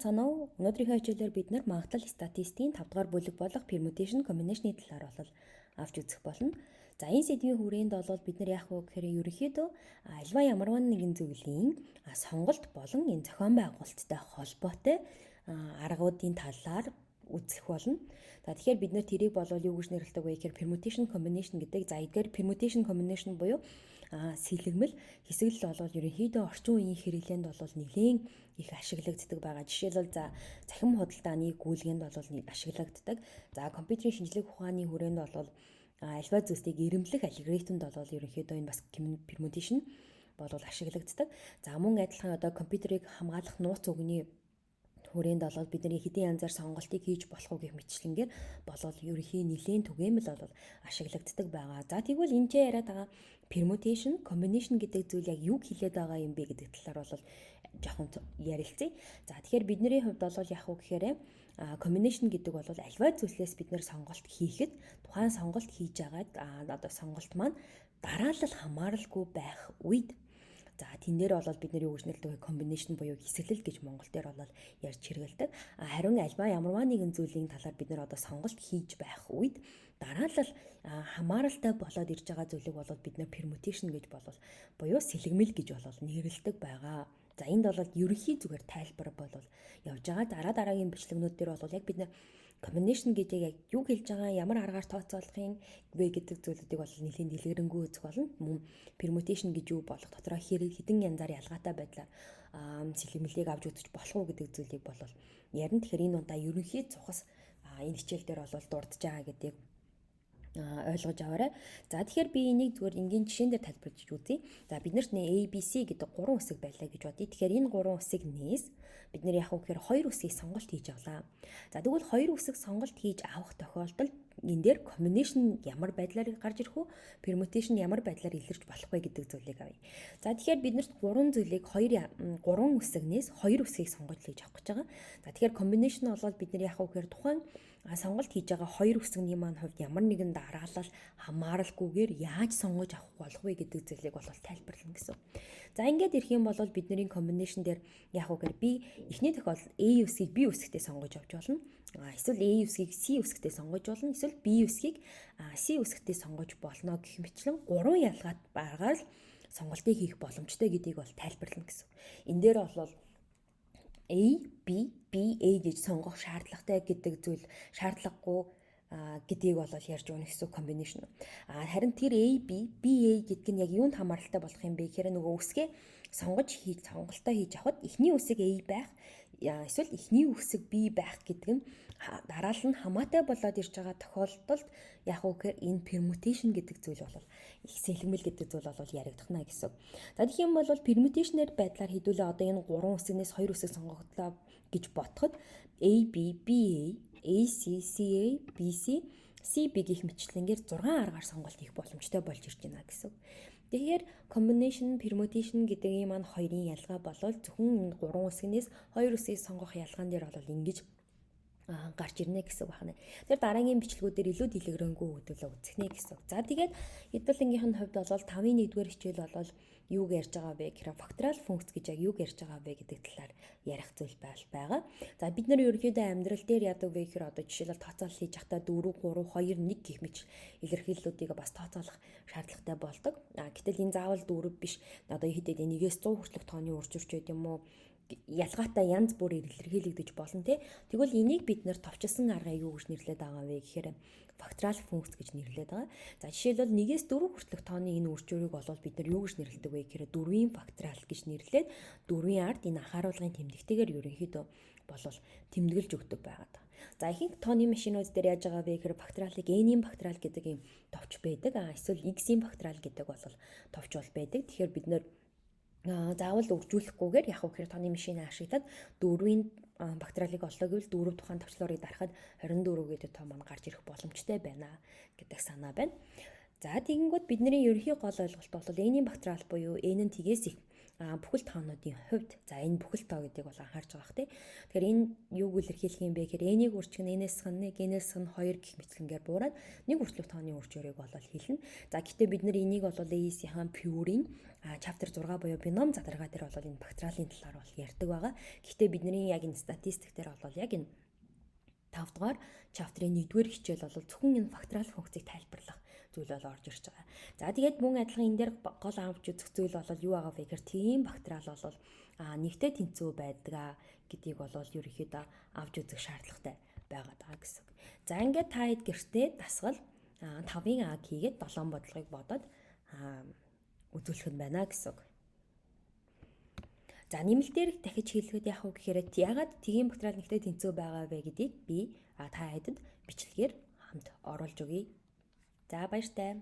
цаанаа өнөөдрийнхөө хичээлээр бид нар магадлал статистикийн 5 дугаар бүлэг болох permutation combination-ы талаар болол авч үзэх болно. За энэ сэдвийн хүрээнд бол бид нар яах вэ гэхээр ерөнхийдөө альва ямарваа нэгэн зүйлийн сонголт болон энэ зохион байгуулалттай холбоотой аргуудын талаар үзэх болно. За тэгэхээр бид нэр тэрийг болов юу гэж нэрлэдэг вэ гэхээр permutation combination гэдэг. За эдгээр permutation combination буюу сэлгэмэл хэсэглэл болвол ерөнхийдөө орчин үеийн хэрэглээнд бол нэлээд их ашиглагддаг байгаа. Жишээлбэл за цахим худалдааны гүйлгээнд бол ашиглагддаг. За компьютерийн шинжлэх ухааны хүрээнд бол альва зүйлсийг ирэмблэх алгоритмд бол ерөнхийдөө энэ бас permutation бол ашиглагддаг. За мөн адилхан одоо компьютерийг хамгаалах нууц үгний хүрээнд бол бидний хэдийн янзаар сонголтыг хийж болох уу гэх мэтчлэнгээр болол ерөнхий нэлийн түгээмэл бол ашиглагддаг байгаа. За тэгвэл энэ ч яриад байгаа permutation combination гэдэг зүйл яг юу хэлээд байгаа юм бэ гэдэг талаар бол жоохон ярилцъя. За тэгэхээр бидний хувьд бол яг уу гэхээр combination гэдэг бол альва зүйлсээс бид нэр сонголт хийхэд тухайн сонголт хийж агаад одоо сонголт маань дараалал хамааралгүй байх үед за тэн дээр бол бид нар юу гэж нэрлэдэг вэ? Combination буюу хэсэглэл гэж монгол дээр бол ярьж хэрэгэлдэг. Харин альва ямарваа нэгэн зүйлийн талаар бид нар одоо сонголт хийж байх үед дараалал хамааралтай болоод ирж байгаа зүйлийг бол бид нар permutation гэж болол буюу сэлгэмэл гэж бол нэрлэдэг байгаа. За энд бол ерөнхий зүгээр тайлбар бол явж байгаа. Дараагийн бичлэгнүүд дээр бол яг бид нар combination гэдэг яг юу хэлж байгаа, ямар аргаар тооцоолох юм вэ гэдэг зүйлүүдийг бол нэлийн дэлгэрэнгүй үзэх болно. Мөн permutation гэж юу болох, дотроо хэдэн янзаар ялгаатай байдлаар сэлгэмлийг авч үзэж болох уу гэдэг зүйлийг бол ярина. Тэгэхээр энэ удаа ерөнхий цухас энэ хичээл дээр бол дурдж байгаа гэдгийг ойлгож аваарай. За тэгэхээр би энийг зүгээр энгийн жишээн дээр тайлбарлаж үзье. За биднэрт A, B, C гэдэг 3 үсэг байлаа гэж бодъё. Тэгэхээр энэ 3 үсэгнээс бид нэр яг уу гэхээр 2 үсгийг сонголт хийж авлаа. За тэгвэл 2 үсэг сонголт хийж авах тохиолдолд энэ дээр combination ямар байдлаар гарч ирэх үү? Permutation ямар байдлаар илэрч болох вэ гэдэг зүйлийг авъя. За тэгэхээр биднэрт 3 зүйлийг 3 үсэгнээс 2 үсгийг сонгож хийж авах гэж байгаа. За тэгэхээр combination бол бид нар яг уу гэхээр тухайн сонголт хийж байгаа 2 үсгийн маань хувьд ямар нэгэн дараалал хамааралгүйгээр яаж сонгож авах болох вэ гэдэг зүйлийг бол тайлбарлана гэсэн. За ингээд ирэх юм бол бидний combination дээр яг уу гэхээр би эхний тохиолдолд A үсгийг B үсэгтээ сонгож авч болно. Эсвэл A үсгийг C үсэгтээ сонгож болно. Эсвэл B үсгийг C үсэгтээ сонгож болно гэх мэтлэн 3 ялгаад баргаар л сонголтыг хийх боломжтой гэдгийг бол тайлбарлана гэсэн. Энэ дээр бол A, B, B, A гэж сонгох шаардлагатай гэдэг зүйл шаардлагагүй гэдгийг бол ярьж өгнө гэсэн combination. Харин тэр A, B, B, A гэдг нь яг юунд хамааралтай болох юм бэ гэхээр нөгөө үсгээ сонголтоо хийж авахд эхний үсэг A байх эсвэл эхний үсэг B байх гэдэг нь дараалал нь хамаатай болоод ирж байгаа тохиолдолд яг уу гэхээр энэ permutation гэдэг зүйл бол их сэлгэмэл гэдэг зүйл бол яригдахна гэсэн. За тэгэх юм бол permutation-ээр байдлаар хэдүүлээ одоо энэ 3 үсгнээс 2 үсэг сонгогдлоо гэж ботход A, B, B, A, AC, CA, BC, CB гэх мэтчлэнгээр 6 аргаар сонголт хийх боломжтой болж ирж байна гэсэн. Тэгэхээр combination, permutation гэдэг юм маань хоёрын ялгаа болол зөвхөн 3 үсгнээс 2 үсгийг сонгох ялгаан дээр бол ингэж гарч ирнэ гэсэн үг байна. Тэр дараагийн бичлэгүүдээр илүү дэлгэрэнгүй хөтөлөө үзэхнэ гэсэн. За тэгээд хэдүүлэнгийнх нь хувьд бол 5-ын 1-р хичээл бол юуг ярьж байгаа вэ гэхээр факториал функц гэж яг юуг ярьж байгаа вэ гэдэг талаар ярих зүйл байгаа. За бид нар ерөнхийдөө амьдрал дээр яадаг вэ гэхээр одоо жишээлбэл тооцоолол хийж явахдаа 4, 3, 2, 1 гэх мэт илэрхийллүүдийг бас тооцоолох шаардлагатай болдог. Гэтэл энэ заавал 4 биш. Одоо хэдээд 1-ээс 100 хүртэлх тооны үржирч байд юм уу? Ялгаатай янз бүрээр илэрхийлэгдэж болно те. Тэгвэл энийг бид нэр товчилсан арга юу гэж нэрлэдэг байгаа вэ гэхээр факториал функц гэж нэрлэдэг байгаа. За жишээлбэл 1-ээс 4 хүртэлх тооны энэ үржирийг бол бид нар юу гэж нэрлэдэг вэ гэхээр 4-ийн факториал гэж нэрлээд 4-ийн ард энэ анхааруулгын тэмдэгтэйгээр ерөнхийдөө болол тэмдэглэж өгдөг байгаад. За ихэнх тооны машинууд дээр яаж байгаа вэ гэхээр факториалыг n-ийн факториал гэдэг юм товч байдаг. Эсвэл x-ийн факториал гэдэг бол товч бол байдаг. Тэгэхээр бид нэр заавал үржүүлэхгүйгээр яг үхээр тооны машин ашиглаад 4-ийн факториалыг олоо гэвэл 4 тухайн товчлоорыг дарахад 24 гэдэг тоо маань гарч ирэх боломжтой байна гэдэг санаа байна. За тэгэнгүүт бидний ерөнхий гол ойлголт бол n-ийн факториал буюу n нь тгээс их бүхэл тоонуудын хувьд за энэ бүхэл тоо гэдгийг бол анхаарч байгаа хэ. Тэгэхээр энэ юуг илэрхийлэх юм бэ гэхээр n-ийг үржих нь n-ээс нь 1, n-ээс нь 2 гэх мэтлэнгээр буураад нэг үрчлэх тооны үрж өрийг бол хэлнэ. За гэхдээ бид нар энийг бол AEC-ийн Pure-ийн chapter 6 буюу бином задаргаа дээр бол энэ бактериалын талаар бол ярьдаг байгаа. Гэхдээ бидний яг энэ статистик дээр бол яг энэ 5 дугаар chapter-ийн 1-р хичээл бол зөвхөн энэ факториал функцийг тайлбарлах зүйл бол орж ирж байгаа. За тэгээд мөн адилхан энэ дээр гол авч үзэх зүйл бол юу байгаа вэ гэхээр тийм бактериал бол нэгтэй тэнцүү байдаг гэдгийг бол ерөнхийдөө авч үзэх шаардлагатай байгаа даа гэсэн. За ингээд та хэд гэртээ дасгал 5-ын аг хийгээд 7 бодлогыг бодоод үзүүлэх нь байна гэсэн. За нэмэлтээр дахиж хэлэхэд яах вэ гэхээр ягаад тийм бактериал нэгтэй тэнцүү байгаа вэ гэдгийг би та хэдэд бичлэгээр хамт оруулж өгье. За баяртай.